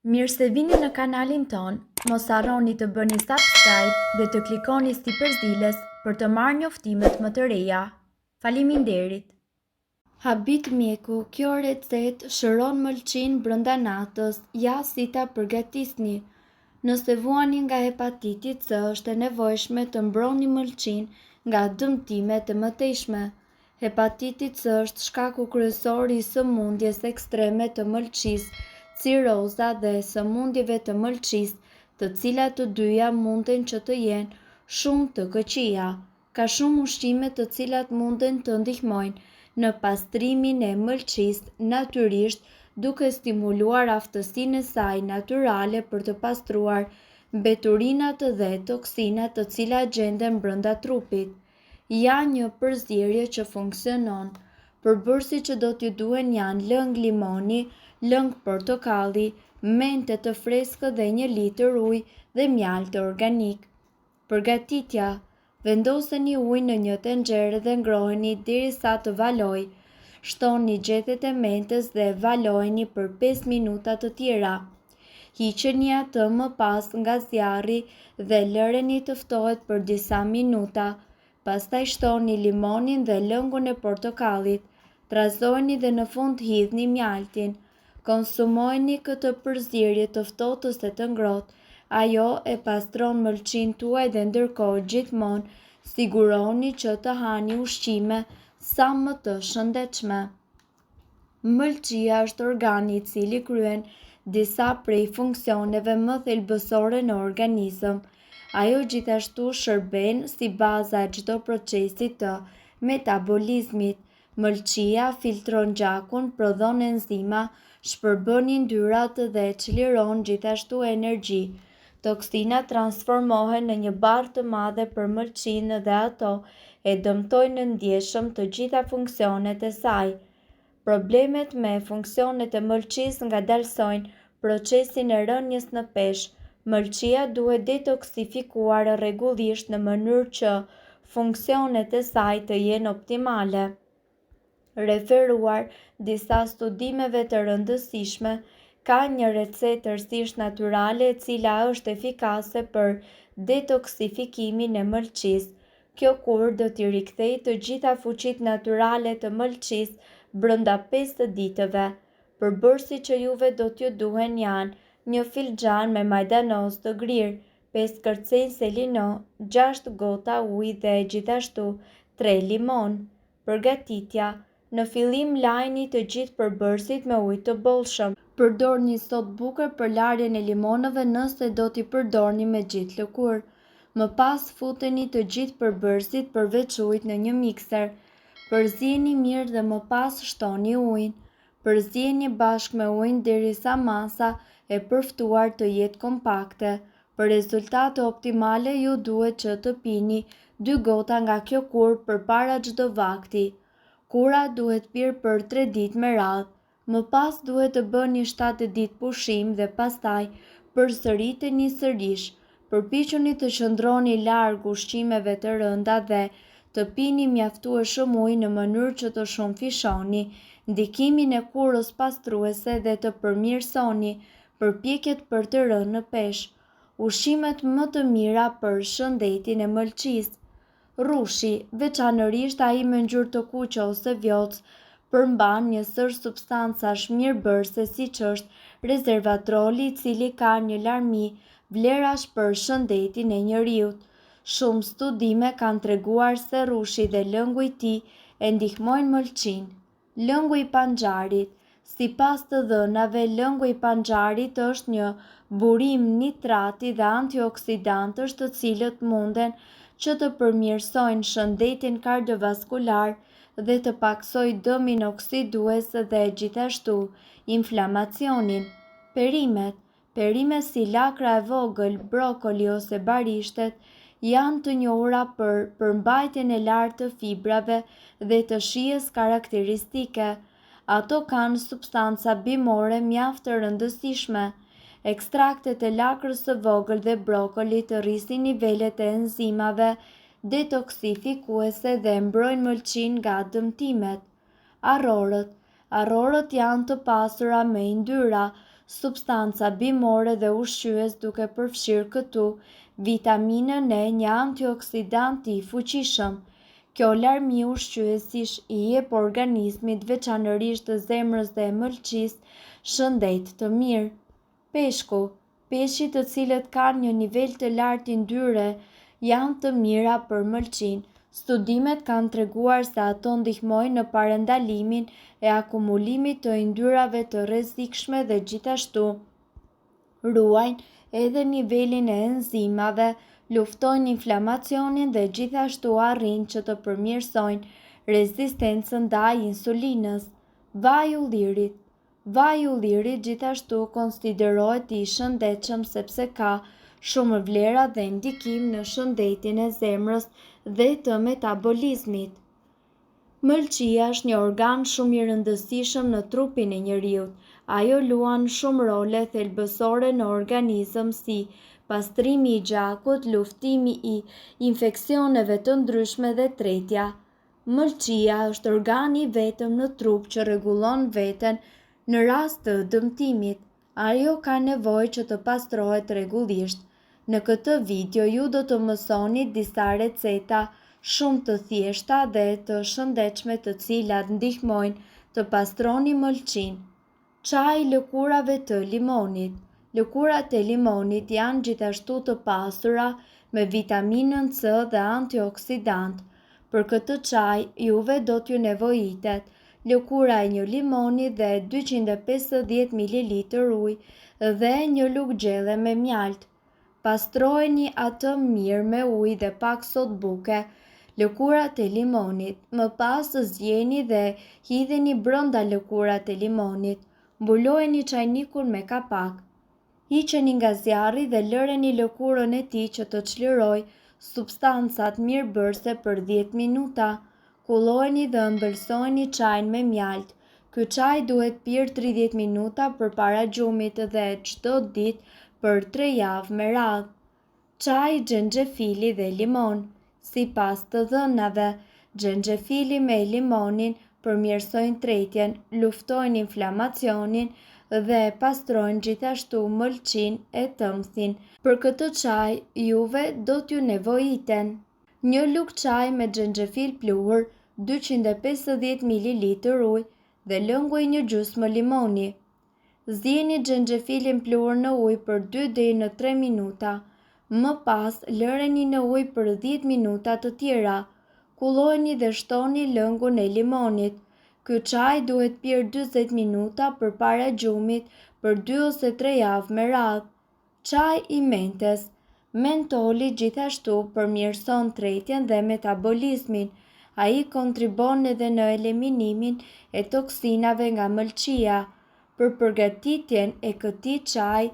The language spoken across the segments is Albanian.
Mirë se vini në kanalin ton, mos harroni të bëni subscribe dhe të klikoni si përzieles për të marrë njoftimet më të reja. Faleminderit! Habit mjeku, kjo recetë shëron mëlçin brënda natës, ja si ta përgatisni. Nëse vuani nga hepatiti C, është e nevojshme të mbroni mëlçin nga dëmtimet e mëtejshme. Hepatiti C është shkaku kryesor i sëmundjes ekstreme të mëlçisë, ciroza dhe sëmundjeve të mëlçisë, të cilat të dyja munden që të jenë shumë të këqija. Ka shumë ushqime të cilat munden të ndihmojnë në pastrimin e mëlçisë natyrisht, duke stimuluar aftësinë e saj natyrale për të pastruar mbeturinat dhe toksinat të cilat gjenden brenda trupit. Ja një përzierje që funksionon. Përbërësit që do t'ju duhen janë lëng limoni, lëng portokalli, mente të freskët dhe 1 litër ujë dhe mjaltë organik. Përgatitja: vendoseni ujë në një tenxhere dhe ngroheni derisa të valojë. Shtoni gjethet e mentes dhe valojeni për 5 minuta të tjera. Hiqeni atë më pas nga zjarri dhe lëreni të ftohet për disa minuta. Pastaj shtoni limonin dhe lëngun e portokallit. Trazojeni dhe në fund hidhni mjaltin. Konsumojeni këtë përzierje të ftohtë ose të ngrohtë. Ajo e pastron mëlçin tuaj dhe ndërkohë gjithmonë siguroni që të hani ushqime sa më të shëndetshme. Mëlçia është organi i cili kryen disa prej funksioneve më thelbësore në organizëm. Ajo gjithashtu shërben si baza e çdo procesi të metabolizmit. Mëlçia filtron gjakun, prodhon enzima, shpërbën yndyrrat dhe çliron gjithashtu energji. Toksinat transformohen në një barë të madhe për mëlçinë dhe ato e dëmtojnë në ndjeshëm të gjitha funksionet e saj. Problemet me funksionet e mëlçisë ngadalsojnë procesin e rënies në peshë. Mëlçia duhet detoksifikuar rregullisht në mënyrë që funksionet e saj të jenë optimale. Referuar disa studimeve të rëndësishme, ka një recetë tërësisht natyrale e cila është efikase për detoksifikimin e mëlçisë. Kjo kur do t'i rikthejë të gjitha fuqitë natyrale të mëlçisë brenda 5 ditëve. Përbërësit që juve do t'ju duhen janë 1 filxhan me majdanoz të grirë, 5 kërcenj selino, 6 gota ujë dhe gjithashtu 3 limon. Përgatitja: në fillim lajni të gjithë përbërësit me ujë të bollshëm. Përdorni sodë bukër për larjen e limonëve nëse do t'i përdorni me gjithë lëkurë. Më pas futeni të gjithë përbërësit përveç ujit në një mikser. Përzieni mirë dhe më pas shtoni ujin. Përzieni bashkë me ujin derisa masa e përftuar të jetë kompakte. Për rezultate optimale ju duhet që të pini 2 gota nga kjo kurë përpara çdo vakti. Kura duhet pirë për 3 ditë me radhë. Më pas duhet të bëni 7 ditë pushim dhe pastaj përsëriteni sërish. Përpiquni të qëndroni larg ushqimeve të rënda dhe të pini mjaftueshëm ujë në mënyrë që të shumëfishoni ndikimin e kurës pastruese dhe të përmirësoni përpjekjet për të rënë në peshë. Ushqimet më të mira për shëndetin e mëlçisë: rrushi, veçanërisht ai me ngjyrë të kuqe ose vjollcë, përmban një sër substancash mirëbërëse siç është rezervatroli, i cili ka një larmi vlerash për shëndetin e njeriut. Shumë studime kanë treguar se rrushi dhe lëngu i tij e ndihmojnë mëlçinë. Lëngu i panxarit: sipas të dhënave, lëngu i panxarit është një burim nitrati dhe antioksidantësh të cilët munden që të përmirësojnë shëndetin kardiovaskular dhe të paksojë dëmin oksidues dhe gjithashtu inflamacionin. Perimet si lakra e vogël, brokoli ose barishtet janë të njohura për përmbajtjen e lartë të fibrave dhe të shijes karakteristike. Ato kanë substanca bimore mjaft të rëndësishme. Ekstraktet e lakrës së vogël dhe brokolit rrisin nivelet e enzimave detoksifikuese dhe mbrojnë mëlçin nga dëmtimet. Arrorët janë të pasura me yndyra, substanca bimore dhe ushqyes, duke përfshirë këtu vitaminën E, një antioksidant i fuqishëm. Kjo larmi ushqyesish i jep organizmit, veçanërisht të zemrës dhe mëlçisë, shëndet të mirë. Peshku. Peshqit të cilët kanë një nivel të lartë yndyrë janë të mira për mëlçin. Studimet kanë treguar se ato ndihmojnë në parandalimin e akumulimit të yndyrave të rrezikshme dhe gjithashtu ruajnë edhe nivelin e enzimave, luftojnë inflamacionin dhe gjithashtu arrin që të përmirësojnë rezistencën ndaj insulinës. Vaji i ullirit. Vaji i ullirit gjithashtu konsiderohet i shëndetshëm sepse ka shumë vlera dhe ndikim në shëndetin e zemrës dhe të metabolizmit. Mëlçia është një organ shumë i rëndësishëm në trupin e njeriut. Ajo luan shumë role thelbësore në organizëm si pastrimi i gjakut, luftimi i infeksioneve të ndryshme dhe tretja. Mëlçia është organi vetëm në trup që rregullon veten në rast të dëmtimit. Ajo ka nevojë që të pastrohet rregullisht. Në këtë video ju do të mësoni disa receta shumë të thjeshta dhe të shëndetshme të cilat ndihmojnë të pastroni mëlçin. Çaji i lëkurave të limonit. Lëkurat e limonit janë gjithashtu të pasura me vitaminën C dhe antioksidant. Për këtë çaj juve do t'ju nevojitet lëkura e një limoni dhe 250 ml ujë dhe një lugë gjelle me mjalt. Pastrojeni atë mirë me ujë dhe pak sodë buke lëkurat e limonit. Më pas zgjeni dhe hidheni brenda lëkurat e limonit. Mbulojeni çajnikun me kapak. Hiqeni nga zjarri dhe lëreni lëkurën e tij që të çlirojë substancat mirëbërëse për 10 minuta. Kullojeni dhe ëmbëlsojeni çajin me mjalt. Ky çaj duhet pirë 30 minuta përpara gjumit dhe çdo ditë për 3 javë me radhë. Çaji xhenxhefili dhe limon. Sipas të dhënave, xhenxhefili me limonin përmirësojnë tretjen, luftojnë inflamacionin dhe pastrojnë gjithashtu mëlçin e tëmthin. Për këtë çaj juve do t'ju nevojiten një lugë çaj me xhenxhefil pluhur, 250 ml ujë dhe lënguj një gjysmë limoni. Zjeni xhenxhefilin pluhur në ujë për 2 deri në 3 minuta. Më pas lëreni në ujë për 10 minuta të tjera. Kullojeni dhe shtoni lëngun e limonit. Ky çaj duhet pirë 40 minuta përpara gjumit për 2 ose 3 javë me radhë. Çaj i mentes. Mentoli gjithashtu përmirëson tretjen dhe metabolizmin. Ai kontribon edhe në eliminimin e toksinave nga mëlçia. Për përgatitjen e këtij çaji,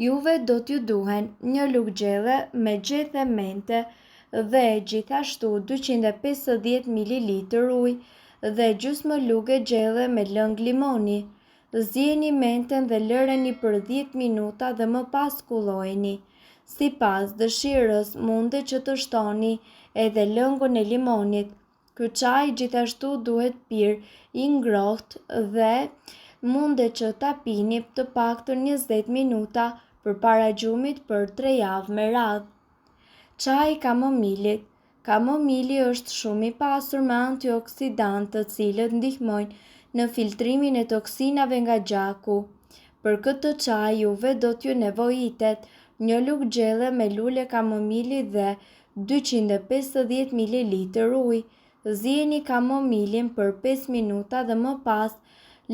juve do t'ju duhen një lugë gjelle me gjethe mente dhe gjithashtu 250 ml ujë dhe gjysmë lugë gjelle me lëng limoni. Zjeni menten dhe lëreni për 10 minuta dhe më pas kullojeni. Sipas dëshirës mundet që të shtoni edhe lëngun e limonit. Ky çaj gjithashtu duhet pirë i ngrohtë dhe mundet që ta pini të paktën 20 minuta përpara gjumit për 3 javë me radhë. Çaji i kamomilit. Kamomili është shumë i pasur me antioksidantë të cilët ndihmojnë në filtrimin e toksinave nga gjaku. Për këtë çaj juve do t'ju nevojitet një lugë gjelle me lule kamomili dhe 250 ml ujë. Zjeni kamomilin për 5 minuta dhe më pas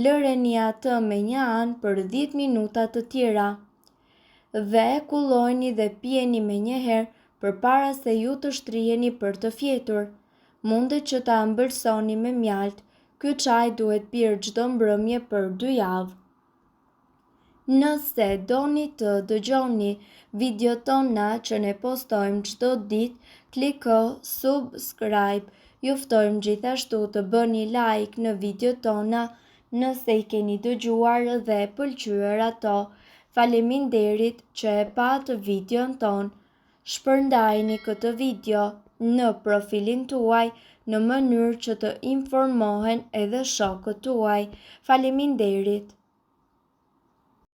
lëreni atë me një anë për 10 minuta të tjera. Dhe kullojeni dhe pijeni me njëherë përpara se ju të shtriheni për të fjetur. Mundet që ta ëmbëlsoni me mjalt. Ky çaj duhet pirë çdo mbrëmje për 2 javë. Nëse doni të dëgjoni videot tona që ne postojmë çdo ditë, kliko subscribe. Ju ftojmë gjithashtu të bëni like në videot tona nëse i keni dëgjuar dhe pëlqyer ato. Faleminderit që e pat videon ton. Shpërndajeni këtë video në profilin tuaj në mënyrë që të informohen edhe shokët tuaj. Faleminderit.